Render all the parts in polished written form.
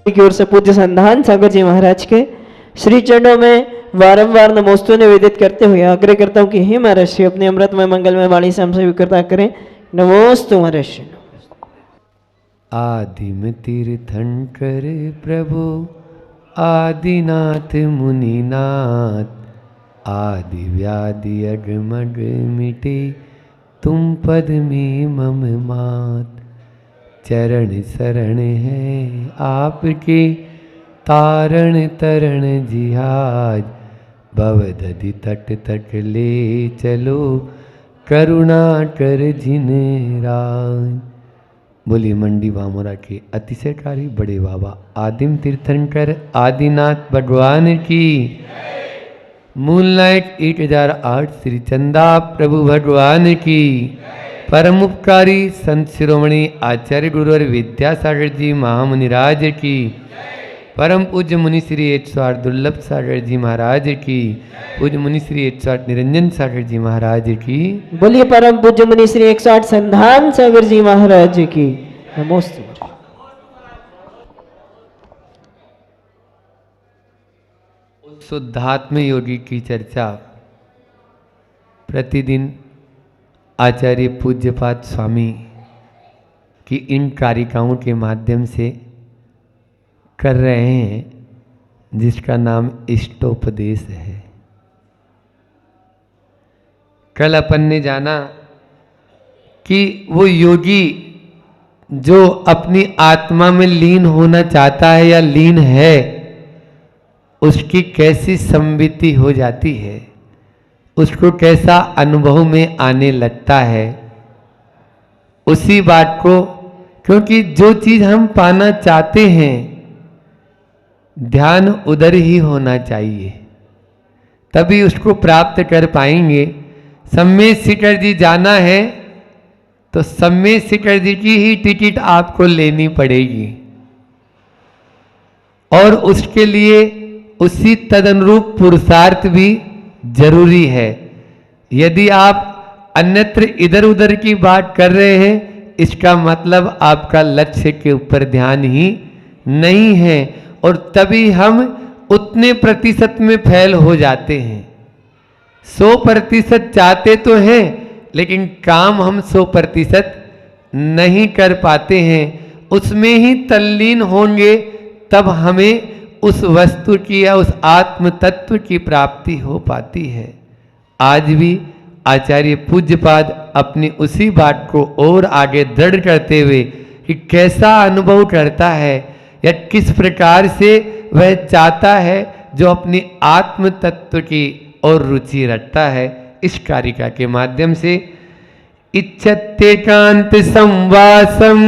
की ओर से पूज्य संधान सागर जी महाराज के श्री चरणों में वारंवार नमोस्तु निवेदित करते हुए आग्रह करता हूँ कि हे महर्षि अपने अमृतमय मंगलमय वाणी से हमसे स्वीकृता करें। नमोस्तु महर्षि। आदिम तीर्थंकर प्रभु आदिनाथ मुनिनाथ, आदि व्याधि अगमग मिटे तुम पद में मम मात। चरण शरण है आपके तारण तरण जिहाज, भवदधि तट तक ले चलो करुणा कर जिन राज। बोली मंडी वामोरा के अतिशयकारी बड़े बाबा आदिम तीर्थंकर आदिनाथ भगवान की। मूलनायक 1008 श्री चंदा प्रभु भगवान की। परम उपकारी संत शिरोमणि आचार्य गुरुवर विद्यासागर जी महामुनिराज की। परम पूज्य मुनि श्री 108 दुर्लभ सागर जी महाराज की। पूज्य मुनि श्री 108 निरंजन सागर जी महाराज की। बोलिए परम पूज्य मुनि श्री 108 संधान सागर जी महाराज की। नमोस्तु। शुद्धात्म योगी की चर्चा प्रतिदिन आचार्य पूज्यपाद स्वामी की इन कारिकाओं के माध्यम से कर रहे हैं, जिसका नाम इष्टोपदेश है। कल अपन ने जाना कि वो योगी जो अपनी आत्मा में लीन होना चाहता है या लीन है, उसकी कैसी संवित्ति हो जाती है, उसको कैसा अनुभव में आने लगता है। उसी बात को, क्योंकि जो चीज हम पाना चाहते हैं ध्यान उधर ही होना चाहिए, तभी उसको प्राप्त कर पाएंगे। सम्मेद शिखर जी जाना है तो सम्मेद शिखर जी की ही टिकट आपको लेनी पड़ेगी, और उसके लिए उसी तदनुरूप पुरुषार्थ भी जरूरी है। यदि आप अन्यत्र इधर उधर की बात कर रहे हैं, इसका मतलब आपका लक्ष्य के ऊपर ध्यान ही नहीं है, और तभी हम उतने प्रतिशत में फेल हो जाते हैं। 100% चाहते तो हैं, लेकिन काम हम 100% नहीं कर पाते हैं। उसमें ही तल्लीन होंगे तब हमें उस वस्तु की या उस आत्म तत्व की प्राप्ति हो पाती है। आज भी आचार्य पूज्यपाद अपनी उसी बात को और आगे दृढ़ करते हुए कि कैसा अनुभव करता है या किस प्रकार से वह चाहता है जो अपनी आत्म तत्व की और रुचि रखता है, इस कारिका के माध्यम से इच्छत्येकांत संवासम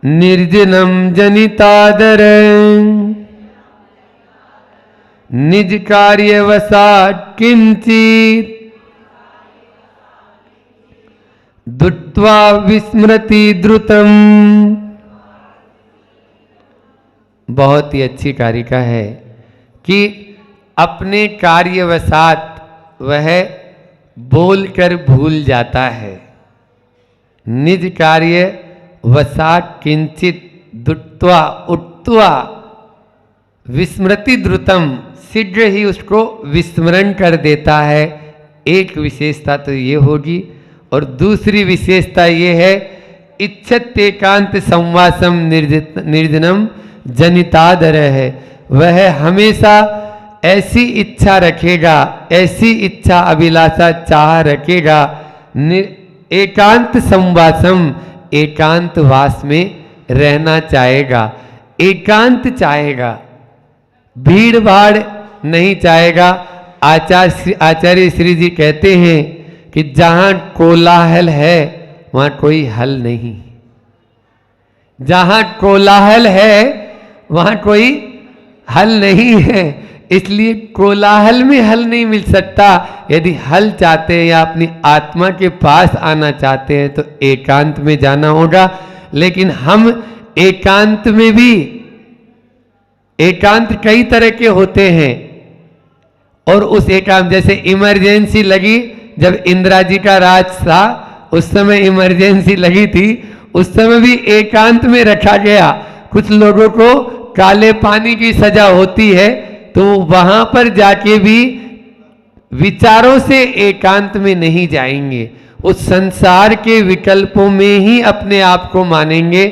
निर्जनम जनितादर निज कार्यवसात् किंचित दुत्वा विस्मृति द्रुतम। बहुत ही अच्छी कारिका है कि अपने कार्यवसात वह बोलकर भूल जाता है। निज कार्य वसात किंचित दुत्वा उठ्वा विस्मृति द्रुतम, शीघ्र ही उसको विस्मरण कर देता है। एक विशेषता तो ये होगी, और दूसरी विशेषता ये है इच्छत्येकांत संवासम निर्जनम जनितादर है। वह हमेशा ऐसी इच्छा रखेगा, ऐसी इच्छा अभिलाषा चाह रखेगा, एकांत संवासम एकांत वास में रहना चाहेगा, एकांत चाहेगा, भीड़ भाड़ नहीं चाहेगा। आचार्य श्री जी कहते हैं कि जहां कोलाहल है वहां कोई हल नहीं, जहां कोलाहल है वहां कोई हल नहीं है। इसलिए कोलाहल में हल नहीं मिल सकता। यदि हल चाहते हैं या अपनी आत्मा के पास आना चाहते हैं तो एकांत में जाना होगा। लेकिन हम एकांत में भी, एकांत कई तरह के होते हैं, और उस एकांत जैसे इमरजेंसी लगी, जब इंदिरा जी का राज था उस समय इमरजेंसी लगी थी, उस समय भी एकांत में रखा गया। कुछ लोगों को काले पानी की सजा होती है तो वहां पर जाके भी विचारों से एकांत में नहीं जाएंगे, उस संसार के विकल्पों में ही अपने आप को मानेंगे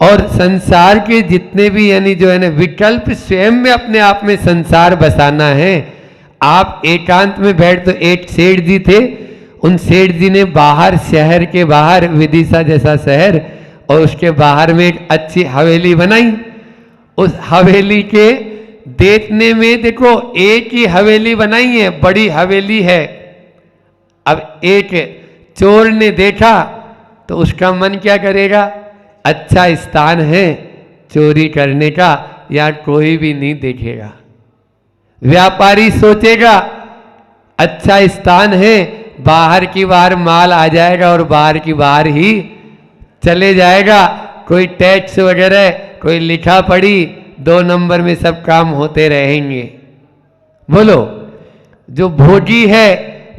और संसार के जितने भी यानी जो है ना विकल्प स्वयं में अपने आप में संसार बसाना है। आप एकांत में बैठ, तो एक सेठ जी थे, उन सेठ जी ने बाहर, शहर के बाहर, विदिशा जैसा शहर, और उसके बाहर में एक अच्छी हवेली बनाई। उस हवेली के देखने में देखो एक ही हवेली बनाई है, बड़ी हवेली है। अब एक चोर ने देखा तो उसका मन क्या करेगा, अच्छा स्थान है चोरी करने का, या कोई भी नहीं देखेगा। व्यापारी सोचेगा अच्छा स्थान है, बाहर की बाहर माल आ जाएगा और बाहर की बाहर ही चले जाएगा, कोई टैक्स वगैरह, कोई लिखा पढ़ी, 2 नंबर में सब काम होते रहेंगे। बोलो, जो भोगी है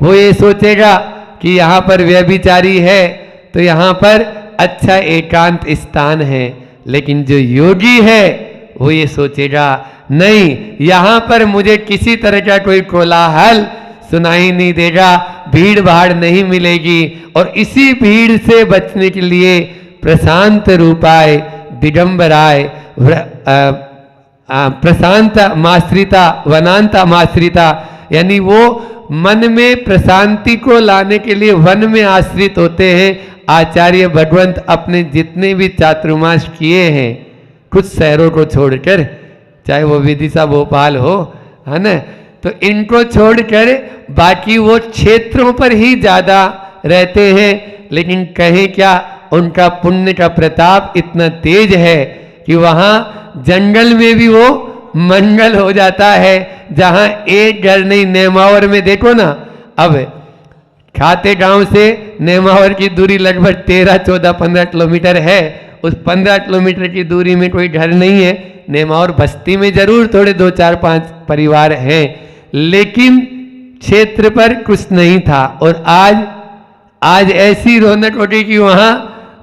वो ये सोचेगा कि यहाँ पर व्यभिचारी है तो यहाँ पर अच्छा एकांत स्थान है, लेकिन जो योगी है वो ये सोचेगा नहीं, यहाँ पर मुझे किसी तरह का कोई कोलाहल सुनाई नहीं देगा, भीड़ भाड़ नहीं मिलेगी, और इसी भीड़ से बचने के लिए प्रशांत रूपाय दिगंबराय प्रशांत माश्रिता वनांता माश्रिता, यानी वो मन में प्रशांति को लाने के लिए वन में आश्रित होते हैं। आचार्य भगवंत अपने जितने भी चातुर्मास किए हैं कुछ शहरों को छोड़कर, चाहे वो विदिशा भोपाल हो, है ना, तो इनको छोड़कर बाकी वो क्षेत्रों पर ही ज्यादा रहते हैं। लेकिन कहें क्या, उनका पुण्य का प्रताप इतना तेज है कि वहां जंगल में भी वो मंगल हो जाता है। जहां एक घर नहीं, नेमावर में देखो ना, अब खाते गांव से नेमावर की दूरी लगभग 13, 14, 15 किलोमीटर है। उस 15 किलोमीटर की दूरी में कोई घर नहीं है। नेमावर बस्ती में जरूर थोड़े 2, 4, 5 परिवार हैं, लेकिन क्षेत्र पर कुछ नहीं था। और आज ऐसी रौनक होगी कि वहां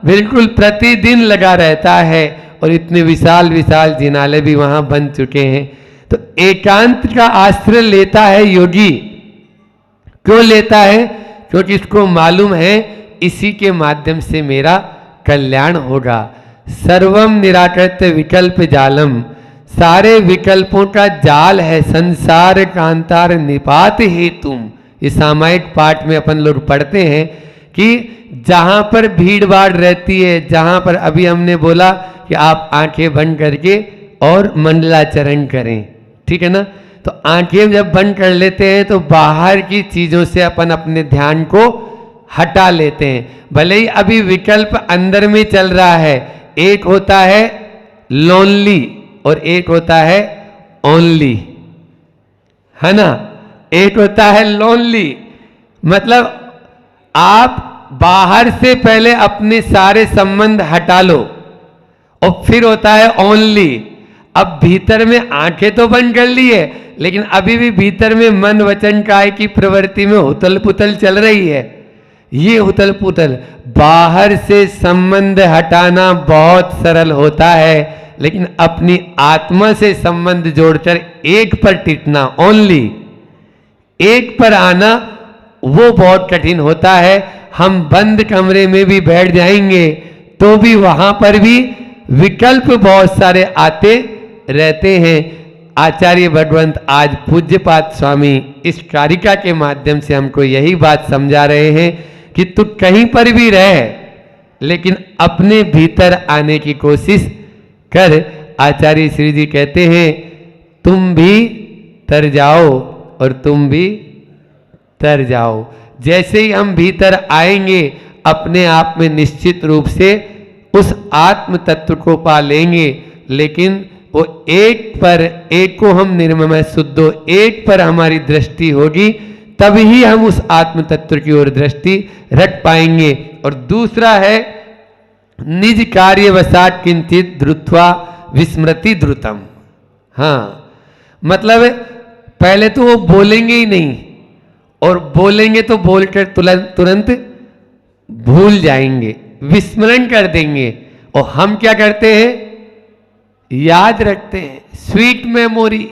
बिल्कुल प्रतिदिन लगा रहता है, और इतने विशाल विशाल जिनालय भी वहां बन चुके हैं। तो एकांत का आश्रय लेता है योगी। क्यों लेता है? क्योंकि इसको मालूम है इसी के माध्यम से मेरा कल्याण होगा। सर्वम निराकृत विकल्प जालम, सारे विकल्पों का जाल है संसार कांतार निपात हेतुम। इस सामायिक पाठ में अपन लोग पढ़ते हैं कि जहां पर भीड़ भाड़ रहती है, जहां पर अभी हमने बोला कि आप आंखें बंद करके और मंडलाचरण करें, ठीक है ना, तो आंखें जब बंद कर लेते हैं तो बाहर की चीजों से अपन अपने ध्यान को हटा लेते हैं। भले ही अभी विकल्प अंदर में चल रहा है, एक होता है लोनली और एक होता है ओनली, है ना। एक होता है लोनली, मतलब आप बाहर से पहले अपने सारे संबंध हटा लो, और फिर होता है ओनली। अब भीतर में आंखें तो बंद कर ली है, लेकिन अभी भी भीतर में मन वचन काय की प्रवृत्ति में उथल पुथल चल रही है। ये उथल पुथल, बाहर से संबंध हटाना बहुत सरल होता है, लेकिन अपनी आत्मा से संबंध जोड़कर एक पर टिकना, ओनली एक पर आना, वो बहुत कठिन होता है। हम बंद कमरे में भी बैठ जाएंगे तो भी वहां पर भी विकल्प बहुत सारे आते रहते हैं। आचार्य भगवंत आज पूज्यपाद स्वामी इस कारिका के माध्यम से हमको यही बात समझा रहे हैं कि तू कहीं पर भी रह, लेकिन अपने भीतर आने की कोशिश कर। आचार्य श्री जी कहते हैं तुम भी तर जाओ और तुम भी तर जाओ। जैसे ही हम भीतर आएंगे अपने आप में निश्चित रूप से उस आत्म तत्व को पा लेंगे। लेकिन वो एक को हम निर्मम शुद्धो, एक पर हमारी दृष्टि होगी, तभी हम उस आत्म तत्व की ओर दृष्टि रख पाएंगे। और दूसरा है निज कार्य वसात किंचित द्रुत्वा विस्मृति द्रुतम। हाँ, मतलब पहले तो वो बोलेंगे ही नहीं, और बोलेंगे तो बोलकर तुरंत भूल जाएंगे, विस्मरण कर देंगे। और हम क्या करते हैं, याद रखते हैं, स्वीट मेमोरी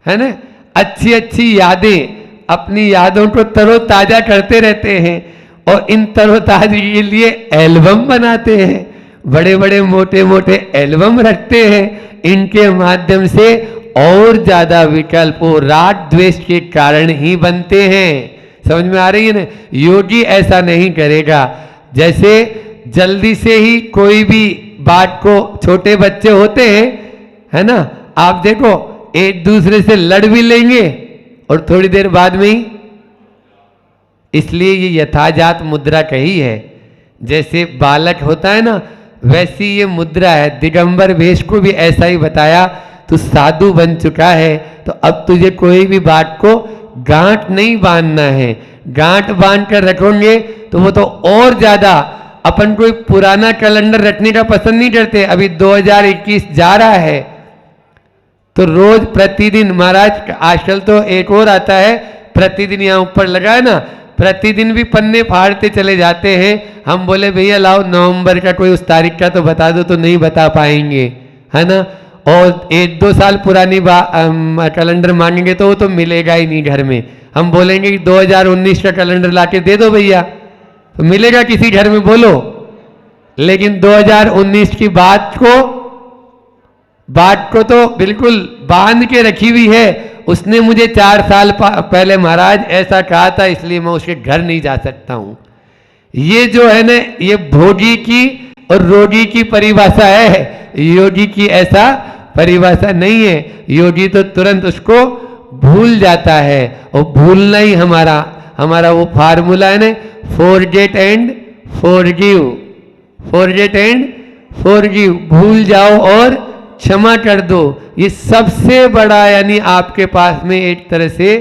है ना, अच्छी अच्छी यादें, अपनी यादों को तरोताजा करते रहते हैं और इन तरोताजा के लिए एल्बम बनाते हैं, बड़े बड़े मोटे मोटे एल्बम रखते हैं। इनके माध्यम से और ज्यादा विकल्प वो राग द्वेष के कारण ही बनते हैं। समझ में आ रही है ना? योगी ऐसा नहीं करेगा। जैसे जल्दी से ही कोई भी बात को, छोटे बच्चे होते हैं है ना, आप देखो एक दूसरे से लड़ भी लेंगे और थोड़ी देर बाद में ही, इसलिए ये यथाजात मुद्रा कही है। जैसे बालक होता है ना, वैसी ये मुद्रा है। दिगंबर वेश को भी ऐसा ही बताया, तू साधु बन चुका है तो अब तुझे कोई भी बात को गांठ नहीं बांधना है। गांठ बांध कर रखोगे तो वो तो और ज्यादा, अपन कोई पुराना कैलेंडर रखने का पसंद नहीं करते। अभी 2021 जा रहा है तो रोज प्रतिदिन, महाराज आजकल तो एक और आता है, प्रतिदिन यहाँ ऊपर लगा है ना, प्रतिदिन भी पन्ने फाड़ते चले जाते हैं। हम बोले भैया लाओ नवंबर का कोई उस तारीख का तो बता दो, तो नहीं बता पाएंगे है ना। और 1-2 साल पुरानी कैलेंडर मांगेंगे तो वो तो मिलेगा ही नहीं घर में। हम बोलेंगे कि 2019 का कैलेंडर लाके दे दो भैया, तो मिलेगा किसी घर में, बोलो। लेकिन 2019 की बात को तो बिल्कुल बांध के रखी हुई है। उसने मुझे 4 साल पहले महाराज ऐसा कहा था, इसलिए मैं उसके घर नहीं जा सकता हूं। ये जो है ना, ये भोगी की और रोगी की परिभाषा है, योगी की ऐसा परिभाषा नहीं है। योगी तो तुरंत उसको भूल जाता है, और भूलना ही हमारा वो फार्मूला है ना, forget and forgive, forget and forgive, भूल जाओ और क्षमा कर दो। ये सबसे बड़ा, यानी आपके पास में एक तरह से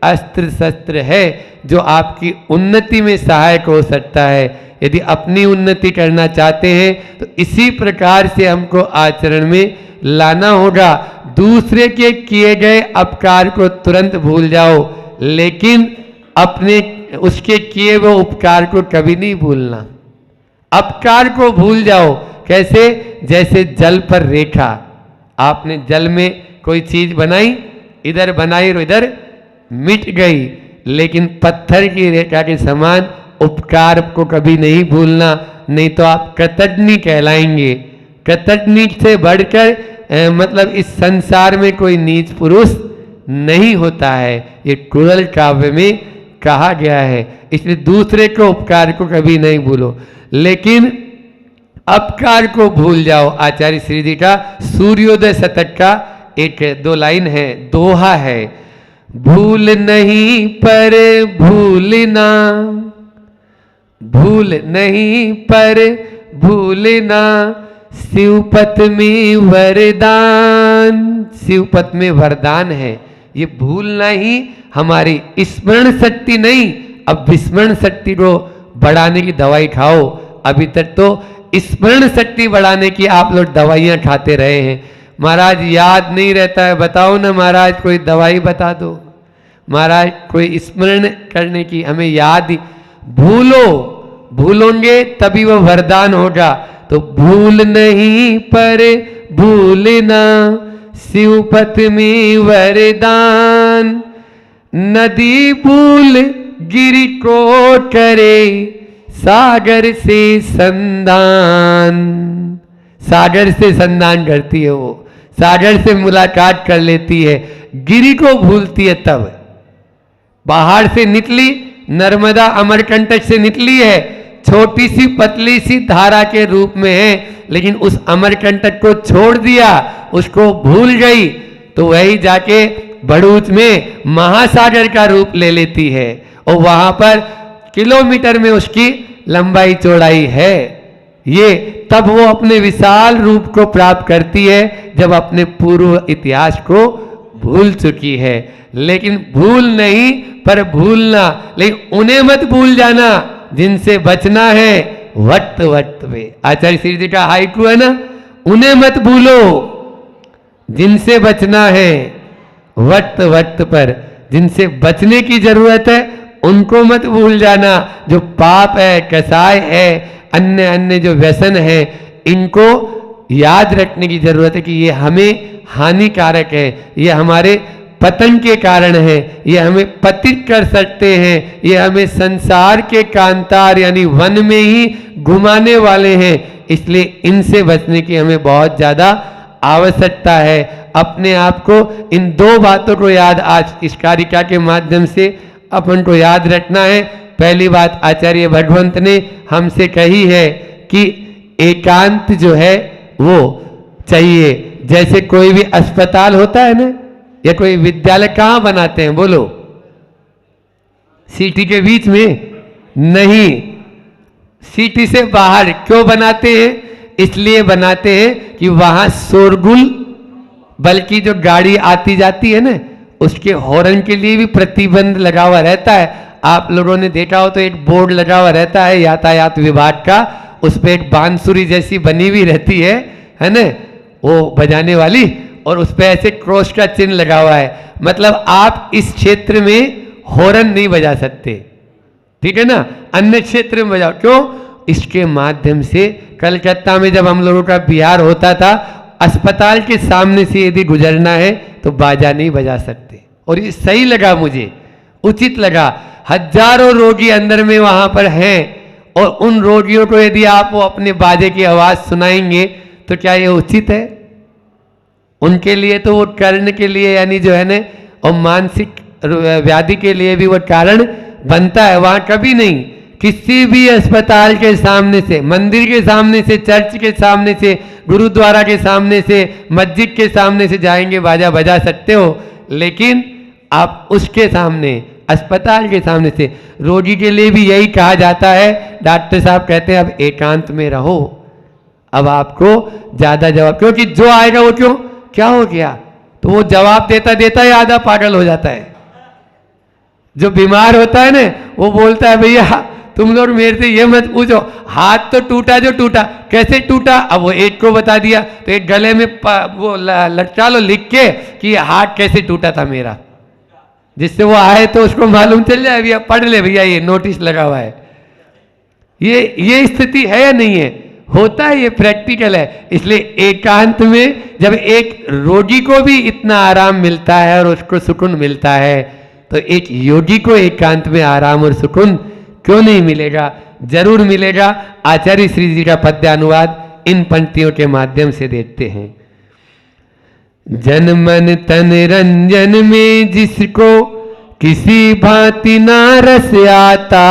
अस्त्र शस्त्र है जो आपकी उन्नति में सहायक हो सकता है। यदि अपनी उन्नति करना चाहते हैं तो इसी प्रकार से हमको आचरण में लाना होगा। दूसरे के किए गए अपकार को तुरंत भूल जाओ, लेकिन अपने उसके किए हुए उपकार को कभी नहीं भूलना। अपकार को भूल जाओ। कैसे? जैसे जल पर रेखा, आपने जल में कोई चीज बनाई, इधर बनाई और इधर मिट गई, लेकिन पत्थर की रेखा के समान उपकार को कभी नहीं भूलना, नहीं तो आप कृतज्ञ कहलाएंगे। कृतज्ञ से बढ़कर मतलब इस संसार में कोई नीच पुरुष नहीं होता है, ये कुरल काव्य में कहा गया है। इसलिए दूसरे को उपकार को कभी नहीं भूलो, लेकिन अपकार को भूल जाओ। आचार्य श्री जी का सूर्योदय शतक का 1-2 लाइन है, दोहा है, भूल नहीं पर भूलना, भूल नहीं पर भूलना, शिवपत में वरदान। शिवपत में वरदान है, ये भूलना ही हमारी स्मरण शक्ति नहीं। अब विस्मरण शक्ति को बढ़ाने की दवाई खाओ। अभी तक तो स्मरण शक्ति बढ़ाने की आप लोग दवाइयां खाते रहे हैं। महाराज याद नहीं रहता है, बताओ ना महाराज, कोई दवाई बता दो महाराज, कोई स्मरण करने की, हमें याद ही। भूलो, भूलोगे तभी वो वरदान होगा। तो भूल नहीं पर भूलना, शिवपत में वरदान, नदी भूल गिरि को करे, सागर से संधान। सागर से संधान करती है वो, सागर से मुलाकात कर लेती है, गिरि को भूलती है। तब बाहर से निकली, नर्मदा अमरकंटक से निकली है, छोटी सी पतली सी धारा के रूप में है, लेकिन उस अमरकंटक को छोड़ दिया, उसको भूल गई, तो वही जाके भड़ूच में महासागर का रूप ले लेती है, और वहां पर किलोमीटर में उसकी लंबाई चौड़ाई है। ये तब वो अपने विशाल रूप को प्राप्त करती है जब अपने पूर्व इतिहास को भूल चुकी है। लेकिन भूल नहीं पर भूलना, लेकिन उन्हें मत भूल जाना जिनसे बचना है वक्त वक्त पे। आचार्य श्री जी का हाइकू है ना, उन्हें मत भूलो जिनसे बचना है वक्त वक्त पर। जिनसे बचने की जरूरत है उनको मत भूल जाना। जो पाप है, कसाय है, अन्य अन्य जो व्यसन है, इनको याद रखने की जरूरत है कि ये हमें हानिकारक है, ये हमारे पतन के कारण है, ये हमें पतित कर सकते हैं, ये हमें संसार के कांतार यानी वन में ही घुमाने वाले हैं। इसलिए इनसे बचने की हमें बहुत ज्यादा आवश्यकता है। अपने आप को इन दो बातों को याद आज इस कारिका के माध्यम से अपन को याद रखना है। पहली बात आचार्य भगवंत ने हमसे कही है कि एकांत जो है वो चाहिए। जैसे कोई भी अस्पताल होता है ना, या कोई विद्यालय कहाँ बनाते हैं बोलो? सिटी के बीच में नहीं, सिटी से बाहर। क्यों बनाते हैं? इसलिए बनाते हैं कि वहां शोरगुल, बल्कि जो गाड़ी आती जाती है ना, उसके हॉर्न के लिए भी प्रतिबंध लगा हुआ रहता है। आप लोगों ने देखा हो तो एक बोर्ड लगा हुआ रहता है यातायात विभाग का, उस पर एक बांसुरी जैसी बनी हुई रहती है ना, वो बजाने वाली, और उस पर ऐसे क्रॉस का चिन्ह लगा हुआ है। मतलब आप इस क्षेत्र में हॉर्न नहीं बजा सकते, ठीक है ना, अन्य क्षेत्र में बजाओ। क्यों? इसके माध्यम से कलकत्ता में जब हम लोगों का बिहार होता था, अस्पताल के सामने से यदि गुजरना है तो बाजा नहीं बजा सकते। और ये सही लगा, मुझे उचित लगा। हजारों रोगी अंदर में वहां पर हैं, और उन रोगियों को यदि आप वो अपने बाजे की आवाज सुनाएंगे तो क्या ये उचित है? उनके लिए तो वो कर्ण के लिए यानी जो है ना, और मानसिक व्याधि के लिए भी वो कारण बनता है। वहां कभी नहीं, किसी भी अस्पताल के सामने से, मंदिर के सामने से, चर्च के सामने से, गुरुद्वारा के सामने से, मस्जिद के सामने से जाएंगे बाजा बजा सकते हो, लेकिन आप उसके सामने, अस्पताल के सामने से, रोगी के लिए भी यही कहा जाता है। डॉक्टर साहब कहते हैं अब एकांत में रहो, अब आपको ज्यादा जवाब, क्योंकि जो आएगा वो क्यों, क्या हो गया, तो वो जवाब देता देता ही आधा पागल हो जाता है। जो बीमार होता है ना, वो बोलता है भैया तुम लोग मेरे से ये मत पूछो, हाथ तो टूटा जो टूटा, कैसे टूटा, अब वो एक को बता दिया, तो एक गले में वो लटका लो लिख के कि हाथ कैसे टूटा था मेरा, जिससे वो आए तो उसको मालूम चल जाए, भैया पढ़ ले भैया ये नोटिस लगा हुआ है। ये स्थिति है या नहीं है? होता है, ये प्रैक्टिकल है। इसलिए एकांत में जब एक रोगी को भी इतना आराम मिलता है और उसको सुकून मिलता है, तो एक योगी को एकांत में आराम और सुकून क्यों नहीं मिलेगा? जरूर मिलेगा। आचार्य श्री जी का पद्यानुवाद इन पंक्तियों के माध्यम से देखते हैं। जन मन तन रंजन में जिसको किसी भांति ना रस आता,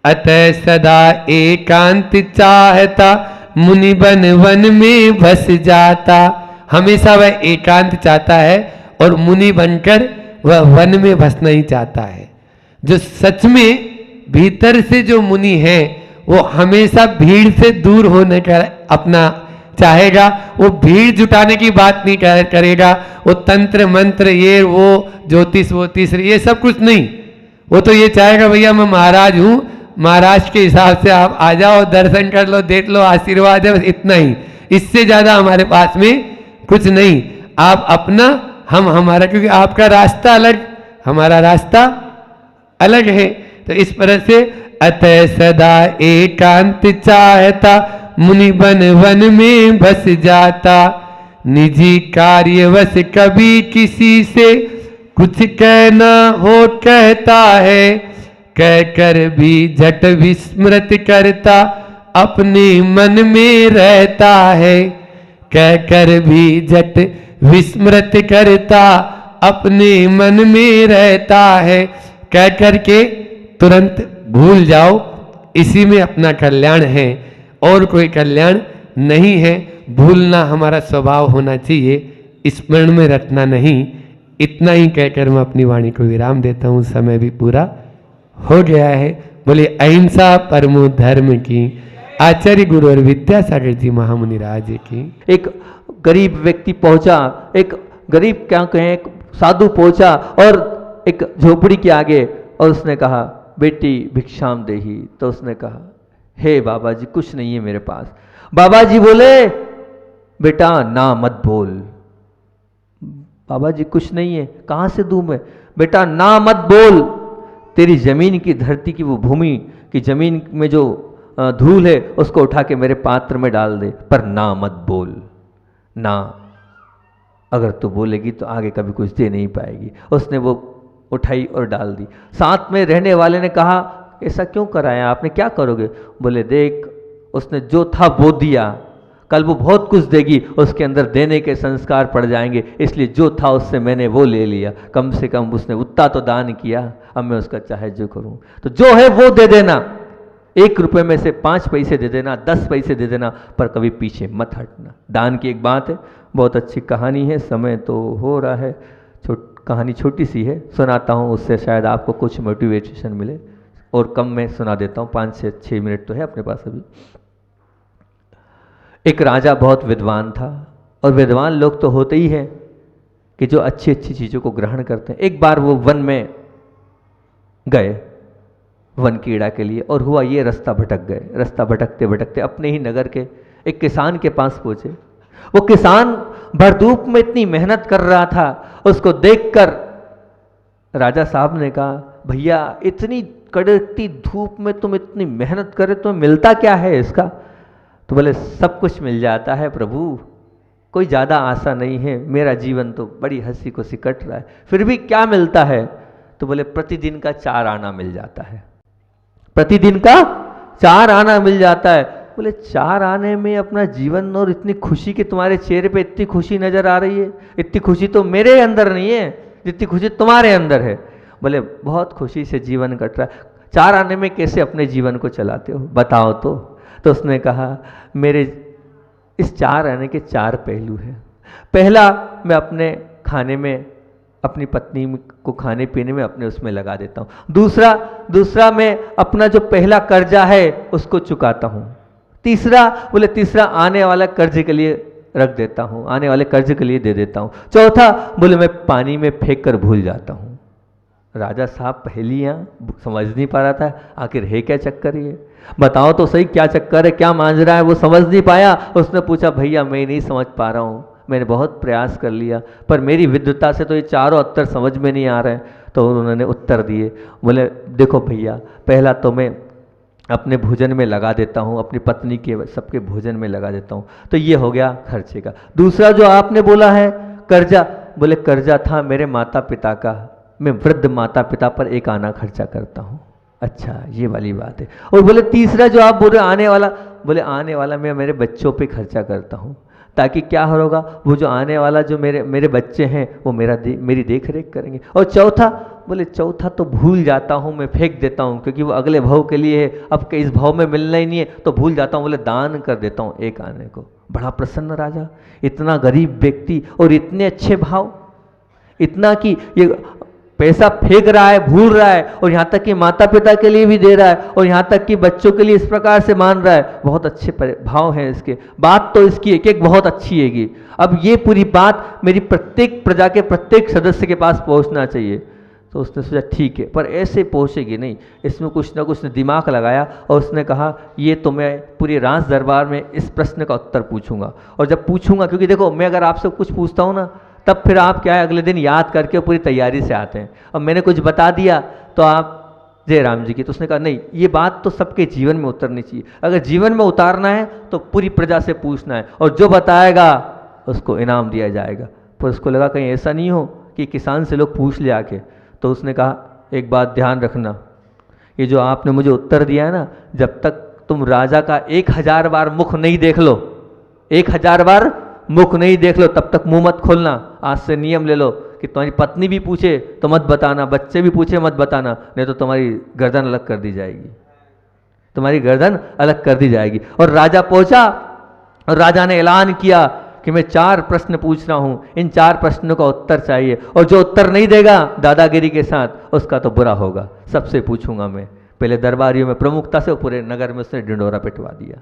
अतः सदा एकांत चाहता, मुनि बन वन में बस जाता। हमेशा वह एकांत चाहता है और मुनि बनकर वह वन में बसना ही चाहता है। जो सच में भीतर से जो मुनि है, वो हमेशा भीड़ से दूर होने का अपना चाहेगा। वो भीड़ जुटाने की बात नहीं करेगा, वो तंत्र मंत्र ये वो ज्योतिष वो तीसरी ये सब कुछ नहीं। वो तो ये चाहेगा भैया मैं महाराज हूं, महाराज के हिसाब से आप आ जाओ, दर्शन कर लो, देख लो, आशीर्वाद है, बस इतना ही। इससे ज्यादा हमारे पास में कुछ नहीं। आप अपना, हम हमारा, क्योंकि आपका रास्ता अलग, हमारा रास्ता अलग है। तो इस तरह से अतः सदा एकांत चाहता, मुनि बन वन में बस जाता। निजी कार्यवश कभी किसी से कुछ कहना हो कहता है, कहकर भी झट विस्मृत करता, अपने मन में रहता है। कहकर भी झट विस्मृत करता, अपने मन में रहता है। कह करके तुरंत भूल जाओ, इसी में अपना कल्याण है, और कोई कल्याण नहीं है। भूलना हमारा स्वभाव होना चाहिए, स्मरण में रखना नहीं। इतना ही कहकर मैं अपनी वाणी को विराम देता हूँ। समय भी पूरा हो गया है। बोले अहिंसा परमो धर्म की। आचार्य गुरु और विद्यासागर जी महामुनि राज की। एक गरीब व्यक्ति पहुंचा, एक गरीब क्या कहें, एक साधु पहुंचा और एक झोपड़ी के आगे, और उसने कहा बेटी भिक्षाम देही। तो उसने कहा हे बाबा जी कुछ नहीं है मेरे पास। बाबा जी बोले बेटा ना मत बोल। बाबा जी कुछ नहीं है, कहाँ से दूं मैं? बेटा ना मत बोल, तेरी जमीन की धरती की वो भूमि कि जमीन में जो धूल है उसको उठा के मेरे पात्र में डाल दे, पर ना मत बोल, ना, अगर तू बोलेगी तो आगे कभी कुछ दे नहीं पाएगी। उसने वो उठाई और डाल दी। साथ में रहने वाले ने कहा ऐसा क्यों कराया आपने, क्या करोगे? बोले देख, उसने जो था वो दिया, कल वो बहुत कुछ देगी, उसके अंदर देने के संस्कार पड़ जाएंगे, इसलिए जो था उससे मैंने वो ले लिया, कम से कम उसने उतना तो दान किया, अब मैं उसका चाहे जो करूं। तो जो है वो दे देना, 1 रुपये में से 5 पैसे दे देना, 10 पैसे दे देना, पर कभी पीछे मत हटना। दान की एक बात है, बहुत अच्छी कहानी है, समय तो हो रहा है, कहानी छोटी सी है, सुनाता हूँ, उससे शायद आपको कुछ मोटिवेशन मिले, और कम में सुना देता हूँ, 5 से 6 मिनट तो है अपने पास अभी। एक राजा बहुत विद्वान था, और विद्वान लोग तो होते ही हैं कि जो अच्छी अच्छी चीज़ों को ग्रहण करते हैं। एक बार वो वन में गए वन कीड़ा के लिए, और हुआ ये रास्ता भटक गए। रास्ता भटकते भटकते अपने ही नगर के एक किसान के पास पहुंचे। वो किसान भर धूप में इतनी मेहनत कर रहा था, उसको देखकर राजा साहब ने कहा, भैया इतनी कड़कती धूप में तुम इतनी मेहनत करे, तुम्हें मिलता क्या है इसका? तो बोले सब कुछ मिल जाता है प्रभु, कोई ज़्यादा आशा नहीं है, मेरा जीवन तो बड़ी हंसी खुशी कट रहा है। फिर भी क्या मिलता है? तो बोले प्रतिदिन का 4 आना मिल जाता है, प्रतिदिन का 4 आना मिल जाता है। बोले 4 आने में अपना जीवन, और इतनी खुशी कि तुम्हारे चेहरे पे इतनी खुशी नजर आ रही है, इतनी खुशी तो मेरे अंदर नहीं है जितनी खुशी तुम्हारे अंदर है। बोले बहुत खुशी से जीवन कट रहा है, 4 आने में कैसे अपने जीवन को चलाते हो, बताओ तो। तो उसने कहा मेरे इस 4 आने के 4 पहलू हैं। पहला, मैं अपने खाने में, अपनी पत्नी को खाने पीने में अपने उसमें लगा देता हूँ। दूसरा मैं अपना जो पहला कर्जा है उसको चुकाता हूँ। तीसरा आने वाला कर्ज के लिए रख देता हूँ, आने वाले कर्ज के लिए दे देता हूँ। चौथा, बोले मैं पानी में फेंक कर भूल जाता हूँ। राजा साहब पहेलियाँ समझ नहीं पा रहा था, आखिर है क्या चक्कर ये, बताओ तो सही क्या चक्कर है, क्या मांझ रहा है, वो समझ नहीं पाया। उसने पूछा भैया मैं नहीं समझ पा रहा हूँ, मैंने बहुत प्रयास कर लिया, पर मेरी विद्वता से तो ये चारों उत्तर समझ में नहीं आ रहे हैं। तो उन्होंने उत्तर दिए, बोले देखो भैया, पहला तो मैं अपने भोजन में लगा देता हूँ, अपनी पत्नी के सबके भोजन में लगा देता हूँ, तो ये हो गया खर्चे का। दूसरा जो आपने बोला है कर्जा, बोले कर्जा था मेरे माता पिता का, मैं वृद्ध माता पिता पर 1 आना खर्चा करता हूँ। अच्छा ये वाली बात है। और बोले तीसरा जो आप बोल रहे आने वाला, बोले आने वाला मैं मेरे बच्चों पे खर्चा करता हूँ, ताकि क्या होगा, वो जो आने वाला जो मेरे बच्चे हैं वो मेरी देख रेख करेंगे। और चौथा, बोले चौथा तो भूल जाता हूँ, मैं फेंक देता हूँ, क्योंकि वो अगले भाव के लिए है, अब के इस भाव में मिलना ही नहीं है तो भूल जाता हूँ, बोले दान कर देता हूँ 1 आने को। बड़ा प्रसन्न राजा, इतना गरीब व्यक्ति और इतने अच्छे भाव, इतना कि ये पैसा फेंक रहा है, भूल रहा है, और यहाँ तक कि माता पिता के लिए भी दे रहा है, और यहाँ तक कि बच्चों के लिए इस प्रकार से मान रहा है। बहुत अच्छे भाव हैं इसके, बात तो इसकी एक एक बहुत अच्छी हैगी। अब ये पूरी बात मेरी प्रत्येक प्रजा के प्रत्येक सदस्य के पास पहुँचना चाहिए। तो उसने सोचा ठीक है, पर ऐसे पहुँचेगी नहीं, इसमें कुछ ना कुछ दिमाग लगाया, और उसने कहा ये तो मैं पूरी राज दरबार में इस प्रश्न का उत्तर पूछूंगा। और जब पूछूंगा, क्योंकि देखो मैं अगर आपसे कुछ पूछता हूँ ना, तब फिर आप क्या है अगले दिन याद करके पूरी तैयारी से आते हैं, और मैंने कुछ बता दिया तो आप जय राम जी की। तो उसने कहा नहीं, ये बात तो सबके जीवन में उतरनी चाहिए, अगर जीवन में उतारना है तो पूरी प्रजा से पूछना है, और जो बताएगा उसको इनाम दिया जाएगा। पर उसको लगा कहीं ऐसा नहीं हो कि किसान से लोग पूछ ले आके। तो उसने कहा एक बात ध्यान रखना, ये जो आपने मुझे उत्तर दिया है ना, जब तक तुम राजा का 1000 बार मुख नहीं देख लो, 1000 बार मुख नहीं देख लो, तब तक मुंह मत खोलना। आज से नियम ले लो कि तुम्हारी पत्नी भी पूछे तो मत बताना, बच्चे भी पूछे मत बताना, नहीं तो तुम्हारी गर्दन अलग कर दी जाएगी, तुम्हारी गर्दन अलग कर दी जाएगी। और राजा पहुंचा, और राजा ने ऐलान किया कि मैं 4 प्रश्न पूछ रहा हूं, इन 4 प्रश्नों का उत्तर चाहिए, और जो उत्तर नहीं देगा दादागिरी के साथ, उसका तो बुरा होगा, सबसे पूछूंगा मैं। पहले दरबारियों में प्रमुखता से पूरे नगर में उसने ढिंडोरा पिटवा दिया,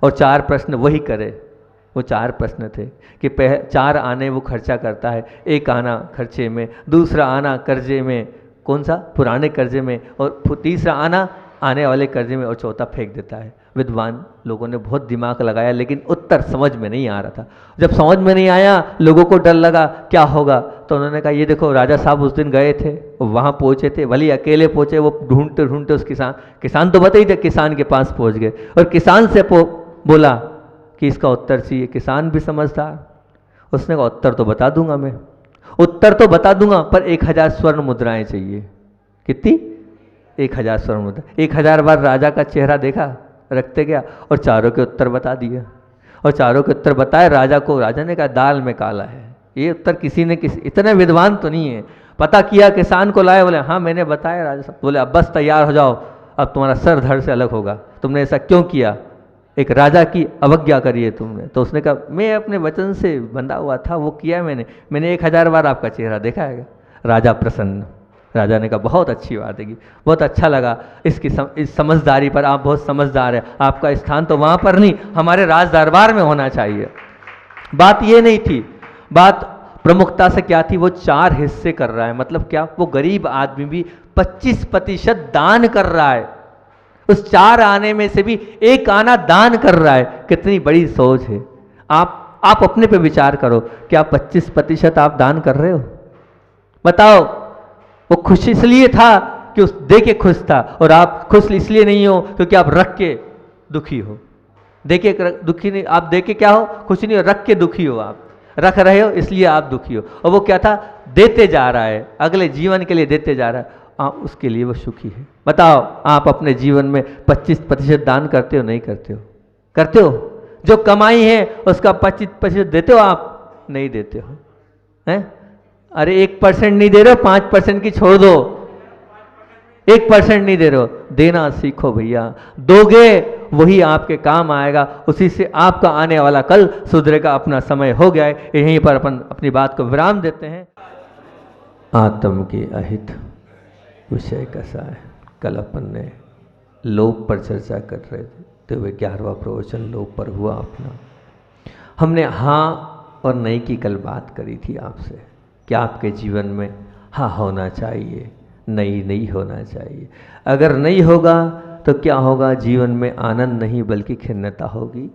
और 4 प्रश्न वही करे। वो 4 प्रश्न थे कि 4 आने वो खर्चा करता है, 1 आना खर्चे में, दूसरा आना कर्जे में, कौन सा, पुराने कर्जे में, और तीसरा आना आने वाले कर्जे में और चौथा फेंक देता है। विद्वान लोगों ने बहुत दिमाग लगाया लेकिन उत्तर समझ में नहीं आ रहा था। जब समझ में नहीं आया, लोगों को डर लगा क्या होगा, तो उन्होंने कहा ये देखो राजा साहब उस दिन गए थे, वहाँ पहुँचे थे, भले अकेले पहुँचे, वो ढूंढते ढूंढते उस किसान तो बता ही थे, किसान के पास पहुँच गए और किसान से बोला कि इसका उत्तर चाहिए। किसान भी समझदार, उसने कहा उत्तर तो बता दूंगा मैं, उत्तर तो बता दूंगा, पर 1000 स्वर्ण मुद्राएं चाहिए। कितनी? 1000 स्वर्ण मुद्रा। 1000 बार राजा का चेहरा देखा, रखते गया और चारों के उत्तर बता दिया। और चारों के उत्तर बताए राजा को। राजा ने कहा दाल में काला है, ये उत्तर किसी ने इतने विद्वान तो नहीं है। पता किया, किसान को लाए, बोले हाँ मैंने बताया। राजा साहब बोले अब बस तैयार हो जाओ, अब तुम्हारा सर धड़ से अलग होगा, तुमने ऐसा क्यों किया, एक राजा की अवज्ञा करी है तुमने। तो उसने कहा मैं अपने वचन से बंधा हुआ था, वो किया मैंने 1000 बार आपका चेहरा देखा है। राजा प्रसन्न। राजा ने कहा बहुत अच्छी बात है, बहुत अच्छा लगा इस समझदारी पर, आप बहुत समझदार है, आपका स्थान तो वहाँ पर नहीं हमारे राज दरबार में होना चाहिए। बात ये नहीं थी, बात प्रमुखता से क्या थी, वो 4 हिस्से कर रहा है। मतलब क्या, वो गरीब आदमी भी 25% दान कर रहा है, उस 4 आने में से भी 1 आना दान कर रहा है। कितनी बड़ी सोच है। आप अपने पे विचार करो, क्या 25% आप दान कर रहे हो? बताओ। वो खुश इसलिए था कि उस दे के खुश था, और आप खुश इसलिए नहीं हो क्योंकि आप रख के दुखी हो। दे के दुखी नहीं, आप दे के क्या हो, खुश नहीं हो, रख के दुखी हो। आप रख रहे हो इसलिए आप दुखी हो। और वो क्या था, देते जा रहा है, अगले जीवन के लिए देते जा रहा है, आप उसके लिए वो सुखी है। बताओ आप अपने जीवन में 25% दान करते हो, नहीं करते हो? करते हो? जो कमाई है उसका 25% देते हो? आप नहीं देते हो, हैं? अरे 1% नहीं दे रहे हो, 5% की छोड़ दो। 1% नहीं दे रहे हो, देना सीखो भैया। दोगे वही आपके काम आएगा, उसी से आपका आने वाला कल सुधरेगा। अपना समय हो गया है, यहीं पर अपन अपनी बात को विराम देते हैं। आत्म के अहित विषय कैसा है? कल अपन ने लोभ पर चर्चा कर रहे थे, तो वे 11वां प्रवचन लोभ पर हुआ अपना। हमने हाँ और नहीं की कल बात करी थी आपसे, क्या आपके जीवन में हाँ होना चाहिए, नहीं होना चाहिए। अगर नहीं होगा तो क्या होगा? जीवन में आनंद नहीं बल्कि खिन्नता होगी,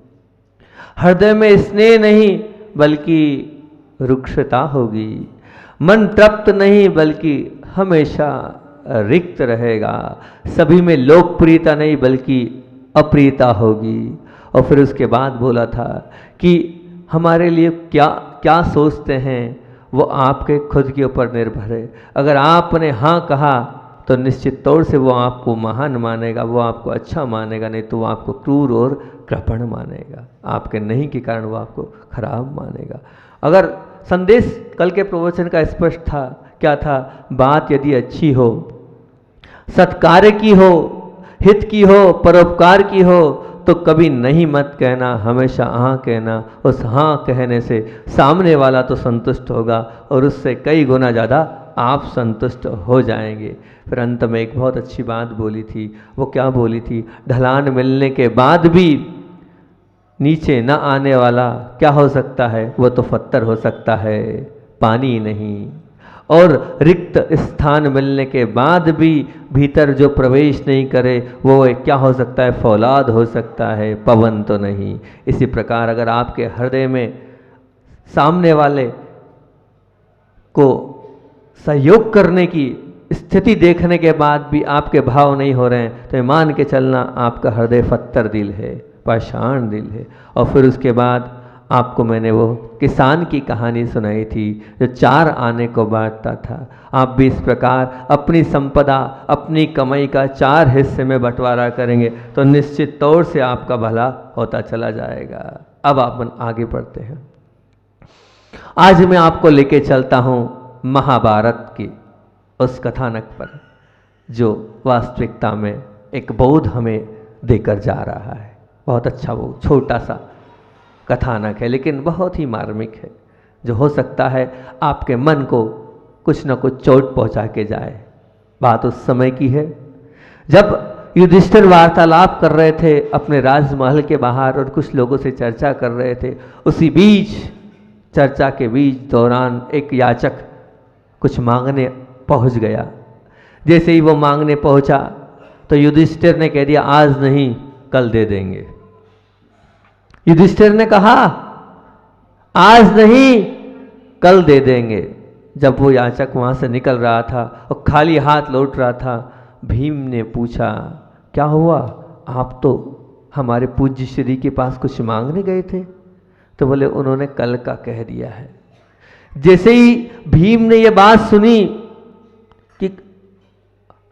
हृदय में स्नेह नहीं बल्कि रुक्षता होगी, मन तृप्त नहीं बल्कि हमेशा रिक्त रहेगा, सभी में लोकप्रियता नहीं बल्कि अप्रियता होगी। और फिर उसके बाद बोला था कि हमारे लिए क्या क्या सोचते हैं वो आपके खुद के ऊपर निर्भर है। अगर आपने हाँ कहा तो निश्चित तौर से वो आपको महान मानेगा, वो आपको अच्छा मानेगा, नहीं तो वो आपको क्रूर और कृपण मानेगा। आपके नहीं के कारण वो आपको खराब मानेगा। अगर संदेश कल के प्रवचन का स्पष्ट था, क्या था? बात यदि अच्छी हो, सत्कार्य की हो, हित की हो, परोपकार की हो, तो कभी नहीं मत कहना, हमेशा हाँ कहना। उस हाँ कहने से सामने वाला तो संतुष्ट होगा और उससे कई गुना ज़्यादा आप संतुष्ट हो जाएंगे। फिर अंत में एक बहुत अच्छी बात बोली थी। वो क्या बोली थी? ढलान मिलने के बाद भी नीचे न आने वाला क्या हो सकता है? वो तो पत्थर हो सकता है, पानी नहीं। और रिक्त स्थान मिलने के बाद भी भीतर जो प्रवेश नहीं करे वो क्या हो सकता है? फौलाद हो सकता है, पवन तो नहीं। इसी प्रकार अगर आपके हृदय में सामने वाले को सहयोग करने की स्थिति देखने के बाद भी आपके भाव नहीं हो रहे हैं, तो मान के चलना आपका हृदय पत्थर दिल है, पाषाण दिल है। और फिर उसके बाद आपको मैंने वो किसान की कहानी सुनाई थी जो 4 आने को बांटता था। आप भी इस प्रकार अपनी संपदा, अपनी कमाई का 4 हिस्से में बंटवारा करेंगे तो निश्चित तौर से आपका भला होता चला जाएगा। अब अपन आगे बढ़ते हैं। आज मैं आपको लेके चलता हूँ महाभारत की उस कथानक पर जो वास्तविकता में एक बोध हमें देकर जा रहा है। बहुत अच्छा वो छोटा सा कथानक है लेकिन बहुत ही मार्मिक है, जो हो सकता है आपके मन को कुछ न कुछ चोट पहुंचा के जाए। बात उस समय की है जब युधिष्ठिर वार्तालाप कर रहे थे अपने राजमहल के बाहर और कुछ लोगों से चर्चा कर रहे थे। उसी बीच चर्चा के बीच दौरान एक याचक कुछ मांगने पहुंच गया। जैसे ही वो मांगने पहुंचा तो युधिष्ठिर ने कह दिया आज नहीं कल दे देंगे। युधिष्ठिर ने कहा आज नहीं कल दे देंगे। जब वो याचक वहां से निकल रहा था और खाली हाथ लौट रहा था, भीम ने पूछा क्या हुआ, आप तो हमारे पूज्य श्री के पास कुछ मांगने गए थे? तो बोले उन्होंने कल का कह दिया है। जैसे ही भीम ने यह बात सुनी कि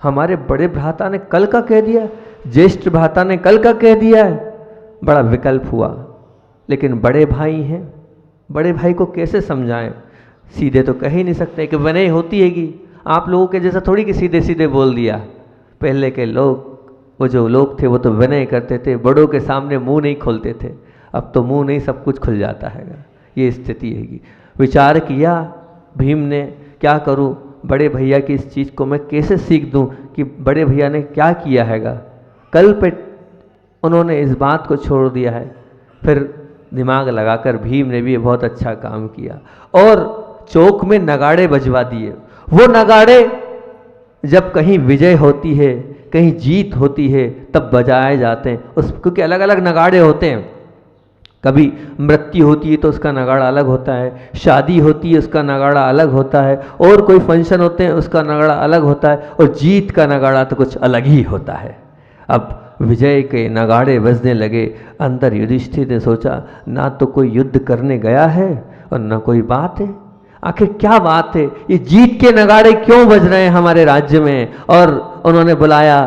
हमारे बड़े भ्राता ने कल का कह दिया, ज्येष्ठ भ्राता ने कल का कह दिया है, बड़ा विकल्प हुआ। लेकिन बड़े भाई हैं, बड़े भाई को कैसे समझाएं? सीधे तो कह ही नहीं सकते कि विनय होती हैगी। आप लोगों के जैसा थोड़ी कि सीधे सीधे बोल दिया। पहले के लोग, वो जो लोग थे वो तो विनय करते थे, बड़ों के सामने मुंह नहीं खोलते थे। अब तो मुंह नहीं सब कुछ खुल जाता है, ये स्थिति हैगी। विचार किया भीम ने, क्या करूं, बड़े भैया की इस चीज़ को मैं कैसे सीख दूं कि बड़े भैया ने क्या किया हैगा। कल पे उन्होंने इस बात को छोड़ दिया है। फिर दिमाग लगाकर भीम ने भी बहुत अच्छा काम किया और चौक में नगाड़े बजवा दिए। वो नगाड़े जब कहीं विजय होती है, कहीं जीत होती है, तब बजाए जाते हैं उस, क्योंकि अलग अलग नगाड़े होते हैं। कभी मृत्यु होती है तो उसका नगाड़ा अलग होता है, शादी होती है उसका नगाड़ा अलग होता है, और कोई फंक्शन होते हैं उसका नगाड़ा अलग होता है, और जीत का नगाड़ा तो कुछ अलग ही होता है। अब विजय के नगाड़े बजने लगे। अंदर युधिष्ठिर ने सोचा ना तो कोई युद्ध करने गया है और ना कोई बात है, आखिर क्या बात है, ये जीत के नगाड़े क्यों बज रहे हैं हमारे राज्य में? और उन्होंने बुलाया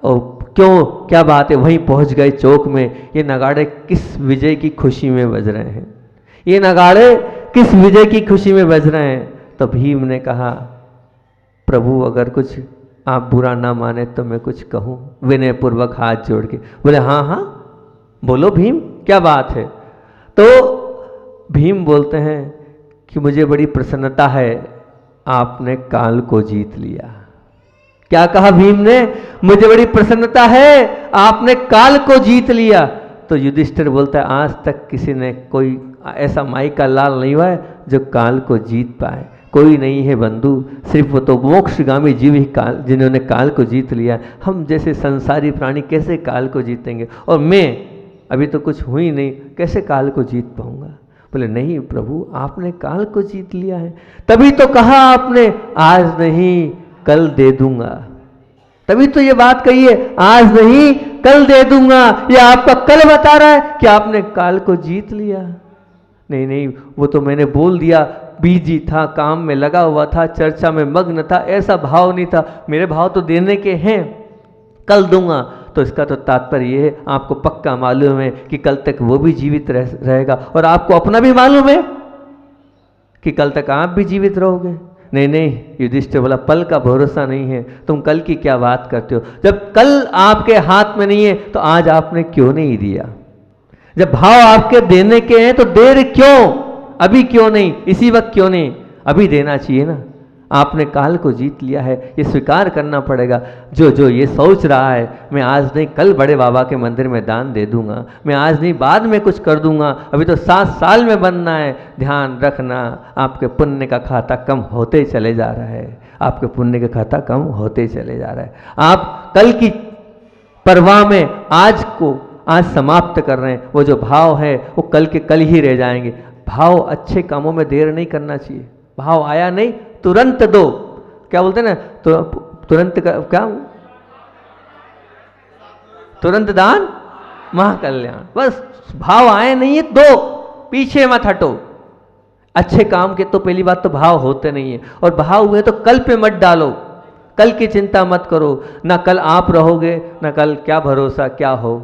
और क्यों, क्या बात है? वहीं पहुंच गए चौक में। ये नगाड़े किस विजय की खुशी में बज रहे हैं? ये नगाड़े किस विजय की खुशी में बज रहे हैं? तो भीम ने कहा प्रभु अगर कुछ आप बुरा ना माने तो मैं कुछ कहूँ, विनय पूर्वक हाथ जोड़ के। बोले हाँ हाँ बोलो भीम, क्या बात है? तो भीम बोलते हैं कि मुझे बड़ी प्रसन्नता है, आपने काल को जीत लिया। क्या कहा भीम ने? मुझे बड़ी प्रसन्नता है, आपने काल को जीत लिया। तो युधिष्ठिर बोलता है आज तक किसी ने कोई ऐसा माई का लाल नहीं हुआ है जो काल को जीत पाए। कोई नहीं है बंधु, सिर्फ वो तो मोक्षगामी जीव ही काल, जिन्होंने काल को जीत लिया। हम जैसे संसारी प्राणी कैसे काल को जीतेंगे? और मैं अभी तो कुछ हुई नहीं, कैसे काल को जीत पाऊंगा? बोले नहीं प्रभु, आपने काल को जीत लिया है। तभी तो कहा आपने आज नहीं कल दे दूंगा, तभी तो ये बात कही है आज नहीं कल दे दूंगा। ये आपका कल बता रहा है कि आपने काल को जीत लिया। नहीं नहीं, वो तो मैंने बोल दिया, बिजी था, काम में लगा हुआ था, चर्चा में मग्न था, ऐसा भाव नहीं था। मेरे भाव तो देने के हैं, कल दूंगा। तो इसका तो तात्पर्य ये है आपको पक्का मालूम है कि कल तक वो भी जीवित रहेगा, और आपको अपना भी मालूम है कि कल तक आप भी जीवित रहोगे। नहीं नहीं, युधिष्ठिर बोला पल का भरोसा नहीं है, तुम कल की क्या बात करते हो? जब कल आपके हाथ में नहीं है तो आज आपने क्यों नहीं दिया? जब भाव आपके देने के हैं तो देर क्यों? अभी क्यों नहीं? इसी वक्त क्यों नहीं? अभी देना चाहिए ना। आपने काल को जीत लिया है, ये स्वीकार करना पड़ेगा। जो जो ये सोच रहा है मैं आज नहीं कल बड़े बाबा के मंदिर में दान दे दूंगा, मैं आज नहीं बाद में कुछ कर दूंगा, अभी तो 7 साल में बनना है। ध्यान रखना, आपके पुण्य का खाता कम होते चले जा रहा है, आपके पुण्य का खाता कम होते चले जा रहा है। आप कल की परवाह में आज समाप्त कर रहे हैं। वो जो भाव है वो कल के कल ही रह जाएंगे। भाव अच्छे कामों में देर नहीं करना चाहिए। भाव आया नहीं तुरंत दो, क्या बोलते हैं ना, तुरंत क्या, तुरंत दान महाकल्याण। बस भाव आए नहीं है दो, पीछे मत हटो। अच्छे काम के तो पहली बात तो भाव होते नहीं है, और भाव हुए तो कल पे मत डालो, कल की चिंता मत करो। ना कल आप रहोगे, ना कल क्या भरोसा क्या हो,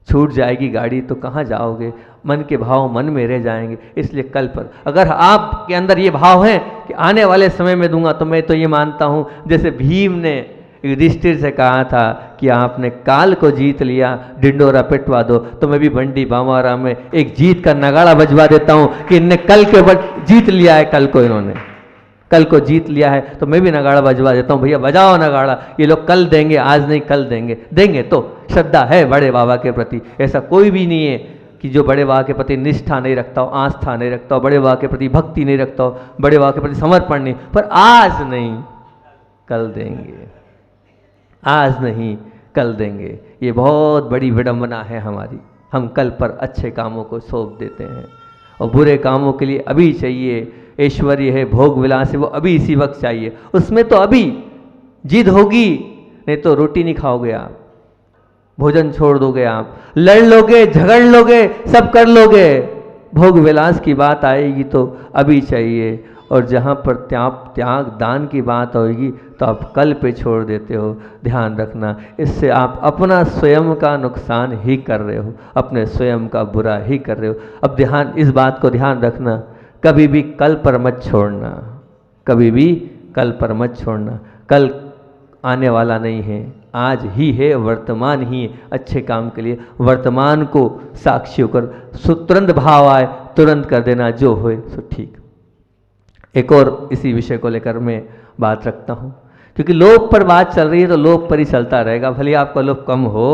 छूट जाएगी गाड़ी तो कहाँ जाओगे? मन के भाव मन में रह जाएंगे। इसलिए कल पर अगर आपके अंदर ये भाव है कि आने वाले समय में दूंगा, तो मैं तो ये मानता हूँ जैसे भीम ने युधिष्ठिर से कहा था कि आपने काल को जीत लिया, डिंडोरा पिटवा दो, तो मैं भी बंडी बामारा में एक जीत का नगाड़ा बजवा देता हूँ कि इनने कल के बाद जीत लिया है, कल को इन्होंने कल को जीत लिया है, तो मैं भी नगाड़ा बजवा देता हूँ। भैया बजाओ नगाड़ा, ये लोग कल देंगे, आज नहीं कल देंगे। देंगे तो श्रद्धा है बड़े बाबा के प्रति। ऐसा कोई भी नहीं है कि जो बड़े बाबा के प्रति निष्ठा नहीं रखता हो, आस्था नहीं रखता हो, बड़े बाबा के प्रति भक्ति नहीं रखता हो, बड़े बाबा के प्रति समर्पण नहीं, पर आज नहीं कल देंगे। आज नहीं कल देंगे। ये बहुत बड़ी विडंबना है हमारी। हम कल पर अच्छे कामों को सौंप देते हैं और बुरे कामों के लिए अभी चाहिए। ऐश्वर्य है, भोग विलास है, वो अभी इसी वक्त चाहिए। उसमें तो अभी जिद होगी, नहीं तो रोटी नहीं खाओगे आप, भोजन छोड़ दोगे आप, लड़ लोगे, झगड़ लोगे, सब कर लोगे। भोग विलास की बात आएगी तो अभी चाहिए। और जहाँ पर त्याग दान की बात होगी तो आप कल पे छोड़ देते हो। ध्यान रखना, इससे आप अपना स्वयं का नुकसान ही कर रहे हो, अपने स्वयं का बुरा ही कर रहे हो। अब इस बात को ध्यान रखना, कभी भी कल पर मत छोड़ना, कभी भी कल पर मत छोड़ना। कल आने वाला नहीं है, आज ही है, वर्तमान ही अच्छे काम के लिए। वर्तमान को साक्षी होकर तुरंत भाव आए तुरंत कर देना, जो होए सो ठीक। एक और इसी विषय को लेकर मैं बात रखता हूँ, क्योंकि लोभ पर बात चल रही है तो लोभ पर ही चलता रहेगा, भले आपका लोभ कम हो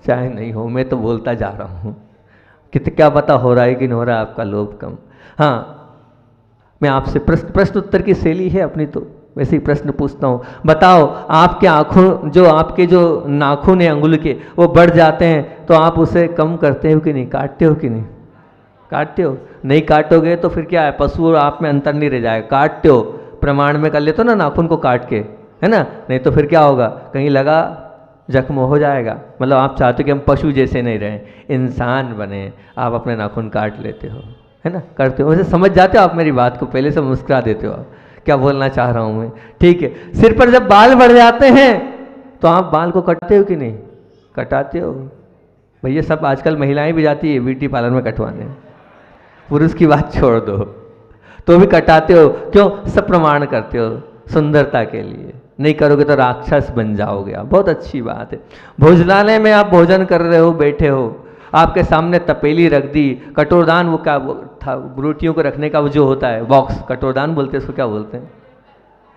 चाहे नहीं हो। मैं तो बोलता जा रहा हूँ कि क्या पता हो रहा है कि नहीं हो रहा है आपका लोभ कम। हाँ, मैं आपसे प्रश्न उत्तर की शैली है अपनी, तो वैसे ही प्रश्न पूछता हूँ। बताओ, आपके आपके जो नाखून है अंगुल के, वो बढ़ जाते हैं तो आप उसे कम करते हो कि नहीं, काटते हो कि नहीं? काटते हो। नहीं काटोगे तो फिर क्या है, पशु और आप में अंतर नहीं रह जाएगा। काटते हो, प्रमाण में कर लेते हो ना नाखून को काट के, है ना? नहीं तो फिर क्या होगा, कहीं लगा जख्म हो जाएगा। मतलब आप चाहते हो कि हम पशु जैसे नहीं रहें, इंसान बने, आप अपने नाखून काट लेते हो, है ना? करते हो। वैसे समझ जाते हो आप मेरी बात को, पहले से मुस्कुरा देते हो आप, क्या बोलना चाह रहा हूँ मैं, ठीक है। सिर पर जब बाल बढ़ जाते हैं तो आप बाल को कटते हो कि नहीं? कटाते हो। भैया सब आजकल महिलाएं भी जाती है ब्यूटी पार्लर में कटवाने, पुरुष की बात छोड़ दो, तो भी कटाते हो। क्यों? सब प्रमाण करते हो सुंदरता के लिए। नहीं करोगे तो राक्षस बन जाओगे आप। बहुत अच्छी बात है। भोजनालय में आप भोजन कर रहे हो, बैठे हो, आपके सामने तपेली रख दी, कटोरदान, वो क्या था, रोटियों को रखने का वो जो होता है बॉक्स, कटोरदान बोलते हैं उसको, क्या बोलते हैं?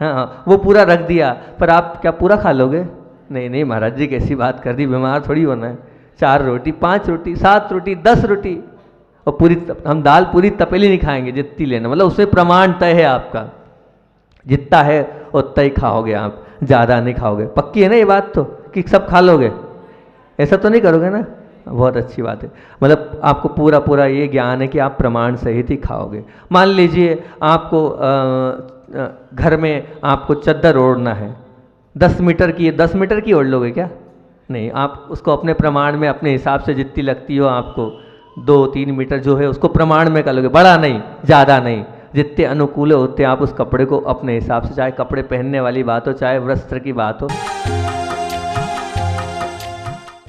हाँ, वो पूरा रख दिया, पर आप क्या पूरा खा लोगे? नहीं नहीं महाराज जी, कैसी बात कर दी, बीमार थोड़ी होना है। 4 रोटी, 5 रोटी, 7 रोटी, 10 रोटी, और हम दाल पूरी तपेली नहीं खाएंगे, जितनी लेना, मतलब उसमें प्रमाण तय है आपका, जितना है उतना ही खाओगे आप, ज़्यादा नहीं खाओगे। पक्की है ना ये बात, तो कि सब खा लोगे? ऐसा तो नहीं करोगे ना? बहुत अच्छी बात है। मतलब आपको पूरा ये ज्ञान है कि आप प्रमाण सहित ही खाओगे। मान लीजिए आपको घर में आपको चद्दर ओढ़ना है, 10 मीटर की, 10 मीटर की ओढ़ लोगे क्या? नहीं, आप उसको अपने प्रमाण में अपने हिसाब से जितनी लगती हो आपको, 2-3 मीटर जो है उसको प्रमाण में कर लोगे, बड़ा नहीं, ज़्यादा नहीं, जितने अनुकूल होते हैं आप उस कपड़े को अपने हिसाब से, चाहे कपड़े पहनने वाली बात हो, चाहे वस्त्र की बात हो,